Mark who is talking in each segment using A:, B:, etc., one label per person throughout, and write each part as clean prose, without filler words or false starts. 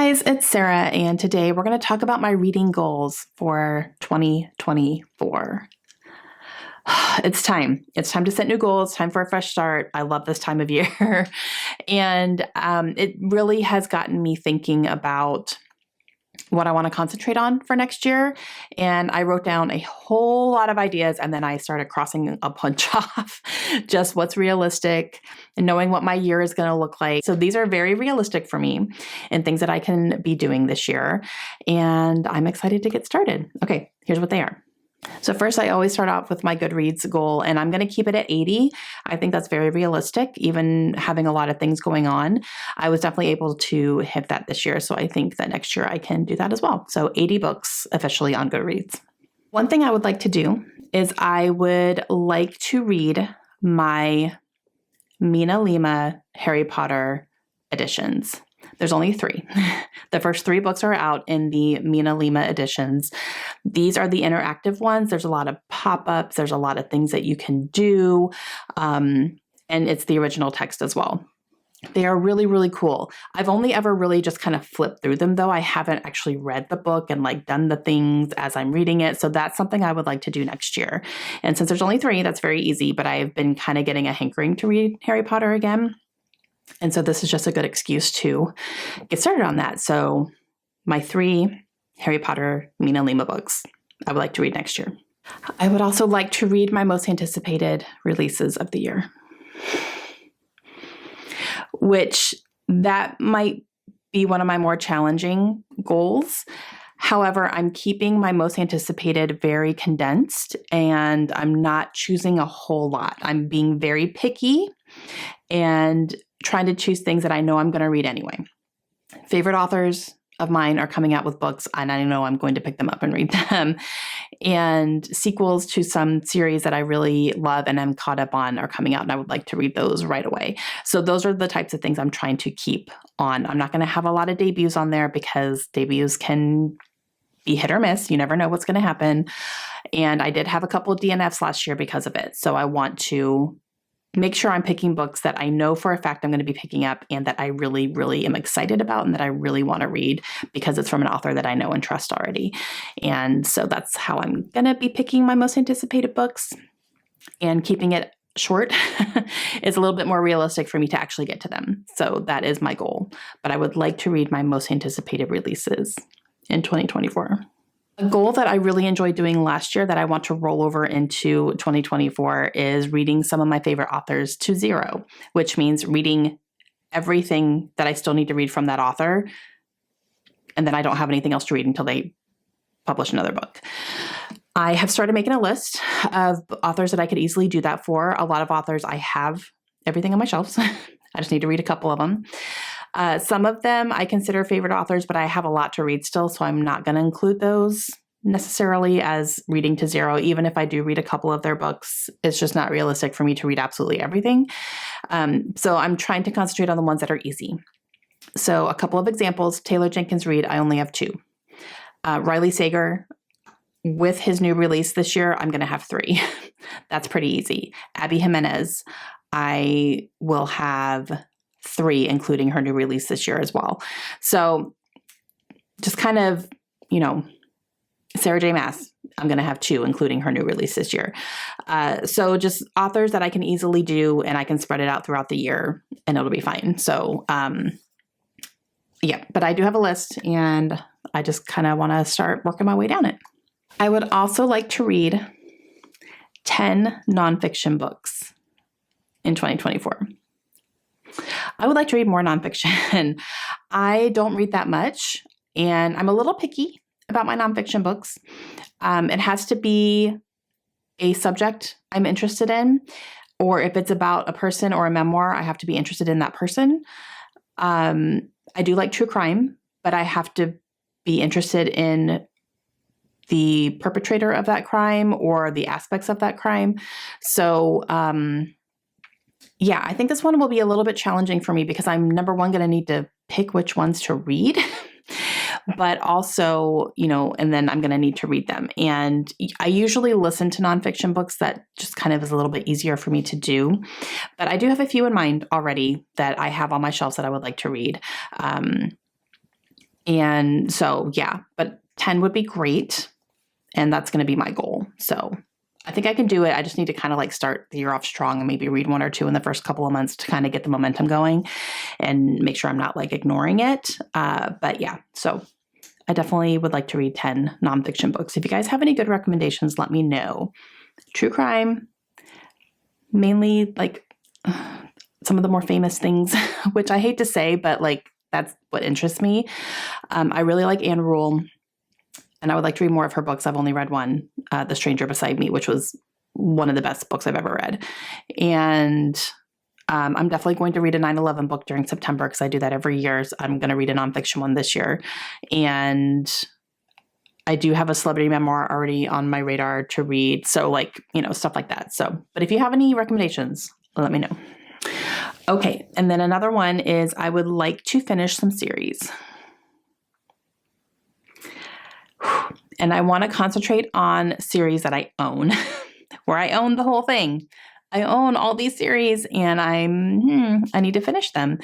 A: guys, it's Sarah, and today we're going to talk about my reading goals for 2024. It's time. It's time to set new goals, time for a fresh start. I love this time of year. And it really has gotten me thinking about what I want to concentrate on for next year. And I wrote down a whole lot of ideas, and then I started crossing a bunch off, just what's realistic and knowing what my year is going to look like. So these are very realistic for me and things that I can be doing this year. And I'm excited to get started. Okay, here's what they are. So first, I always start off with my Goodreads goal, and I'm going to keep it at 80. I think that's very realistic, even having a lot of things going on. I was definitely able to hit that this year, so I think that next year I can do that as well. So 80 books officially on Goodreads. One thing I would like to do is I would like to read my MinaLima Harry Potter editions. There's only 3. The first 3 books are out in the MinaLima editions. These are the interactive ones. There's a lot of pop-ups. There's a lot of things that you can do. And it's the original text as well. They are really, really cool. I've only ever really just kind of flipped through them, though. I haven't actually read the book and done the things as I'm reading it. So that's something I would like to do next year. And since there's only 3, that's very easy. But I've been kind of getting a hankering to read Harry Potter again. And so this is just a good excuse to get started on that. So my 3 Harry Potter MinaLima books I would like to read next year. I would also like to read my most anticipated releases of the year, which that might be one of my more challenging goals. However, I'm keeping my most anticipated very condensed, and I'm not choosing a whole lot. I'm being very picky and trying to choose things that I know I'm going to read anyway. Favorite authors of mine are coming out with books, and I know I'm going to pick them up and read them. And sequels to some series that I really love and am caught up on are coming out, and I would like to read those right away. So those are the types of things I'm trying to keep on. I'm not going to have a lot of debuts on there because debuts can be hit or miss. You never know what's going to happen. And I did have a couple of DNFs last year because of it. So I want to make sure I'm picking books that I know for a fact I'm going to be picking up and that I really, really am excited about and that I really want to read because it's from an author that I know and trust already. And so that's how I'm going to be picking my most anticipated books, and keeping it short is a little bit more realistic for me to actually get to them. So that is my goal. But I would like to read my most anticipated releases in 2024. A goal that I really enjoyed doing last year that I want to roll over into 2024 is reading some of my favorite authors to 0, which means reading everything that I still need to read from that author. And then I don't have anything else to read until they publish another book. I have started making a list of authors that I could easily do that for. A lot of authors, I have everything on my shelves. I just need to read a couple of them. Some of them I consider favorite authors, but I have a lot to read still, so I'm not going to include those necessarily as reading to 0. Even if I do read a couple of their books, it's just not realistic for me to read absolutely everything. So I'm trying to concentrate on the ones that are easy. So a couple of examples: Taylor Jenkins Reid, I only have 2. Riley Sager, with his new release this year, I'm going to have 3. That's pretty easy. Abby Jimenez, I will have 3, including her new release this year as well. So just kind of, Sarah J. Maas, I'm going to have 2, including her new release this year. So just authors that I can easily do, and I can spread it out throughout the year and it'll be fine. So, but I do have a list, and I just kind of want to start working my way down it. I would also like to read 10 nonfiction books in 2024. I would like to read more nonfiction. I don't read that much, and I'm a little picky about my nonfiction books. It has to be a subject I'm interested in, or if it's about a person or a memoir, I have to be interested in that person. I do like true crime, but I have to be interested in the perpetrator of that crime or the aspects of that crime. So, I think this one will be a little bit challenging for me because I'm, number one, going to need to pick which ones to read, but also, and then I'm going to need to read them. And I usually listen to nonfiction books. That just kind of is a little bit easier for me to do. But I do have a few in mind already that I have on my shelves that I would like to read. And so, yeah, but 10 would be great. And that's going to be my goal. So I think I can do it. I just need to kind of like start the year off strong and maybe read 1 or 2 in the first couple of months to kind of get the momentum going and make sure I'm not like ignoring it. But yeah, so I definitely would like to read 10 nonfiction books. If you guys have any good recommendations, let me know. True crime, mainly like some of the more famous things, which I hate to say, but like that's what interests me. I really like Anne Rule. And I would like to read more of her books. I've only read one, The Stranger Beside Me, which was one of the best books I've ever read. And I'm definitely going to read a 9/11 book during September because I do that every year. So I'm going to read a nonfiction one this year. And I do have a celebrity memoir already on my radar to read. So like, stuff like that. So, but if you have any recommendations, let me know. Okay. And then another one is I would like to finish some series. And I want to concentrate on series that I own, where I own the whole thing. I own all these series and I need to finish them.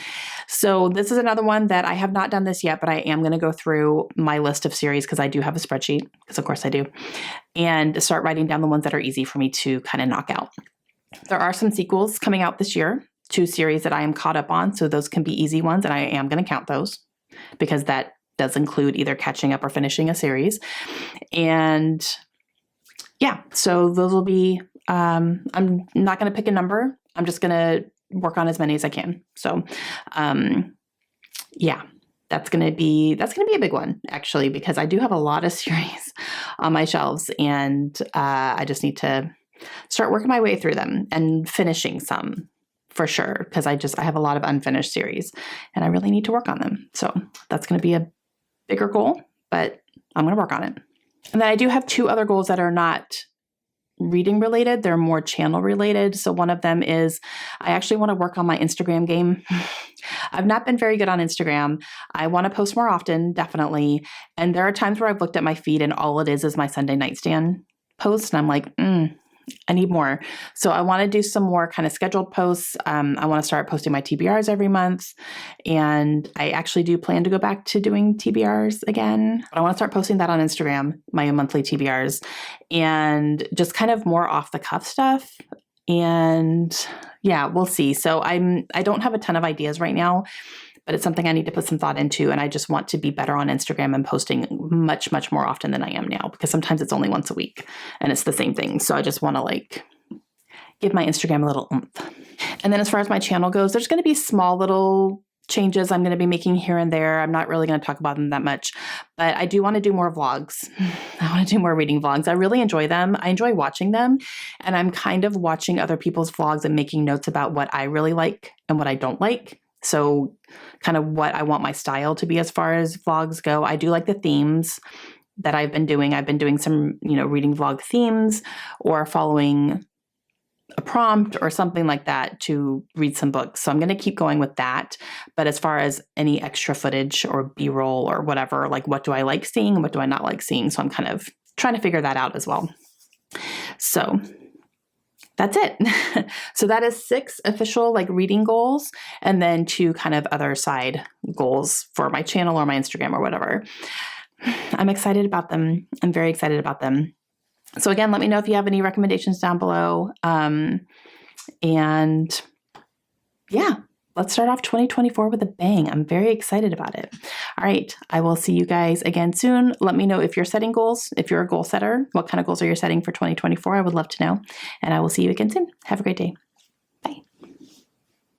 A: So this is another one that I have not done this yet, but I am going to go through my list of series because I do have a spreadsheet, because of course I do, and start writing down the ones that are easy for me to kind of knock out. There are some sequels coming out this year, 2 series that I am caught up on. So those can be easy ones and I am going to count those because that does include either catching up or finishing a series. And yeah, so those will be, I'm not going to pick a number. I'm just going to work on as many as I can. So, yeah, that's going to be a big one actually, because I do have a lot of series on my shelves and, I just need to start working my way through them and finishing some for sure. Cause I have a lot of unfinished series and I really need to work on them. So that's going to be a bigger goal, but I'm going to work on it. And then I do have 2 other goals that are not reading related. They're more channel related. So one of them is I actually want to work on my Instagram game. I've not been very good on Instagram. I want to post more often, definitely. And there are times where I've looked at my feed and all it is my Sunday nightstand post. And I'm like, I need more. So I want to do some more kind of scheduled posts. I want to start posting my TBRs every month. And I actually do plan to go back to doing TBRs again. But I want to start posting that on Instagram, my monthly TBRs, and just kind of more off the cuff stuff. And yeah, we'll see. So I don't have a ton of ideas right now, but it's something I need to put some thought into. And I just want to be better on Instagram and posting much, much more often than I am now, because sometimes it's only once a week and it's the same thing. So I just want to like give my Instagram a little oomph. And then as far as my channel goes, there's going to be small little changes I'm going to be making here and there. I'm not really going to talk about them that much, but I do want to do more vlogs. I want to do more reading vlogs. I really enjoy them. I enjoy watching them. And I'm kind of watching other people's vlogs and making notes about what I really like and what I don't like. So kind of what I want my style to be as far as vlogs go. I do like the themes that I've been doing. I've been doing some, reading vlog themes or following a prompt or something like that to read some books. So I'm going to keep going with that. But as far as any extra footage or B-roll or whatever, like what do I like seeing and what do I not like seeing? So I'm kind of trying to figure that out as well. So that's it. So that is 6 official like reading goals and then 2 kind of other side goals for my channel or my Instagram or whatever. I'm excited about them. I'm very excited about them. So again, let me know if you have any recommendations down below. And yeah, let's start off 2024 with a bang. I'm very excited about it. All right. I will see you guys again soon. Let me know if you're setting goals, if you're a goal setter, what kind of goals are you setting for 2024? I would love to know. And I will see you again soon. Have a great day.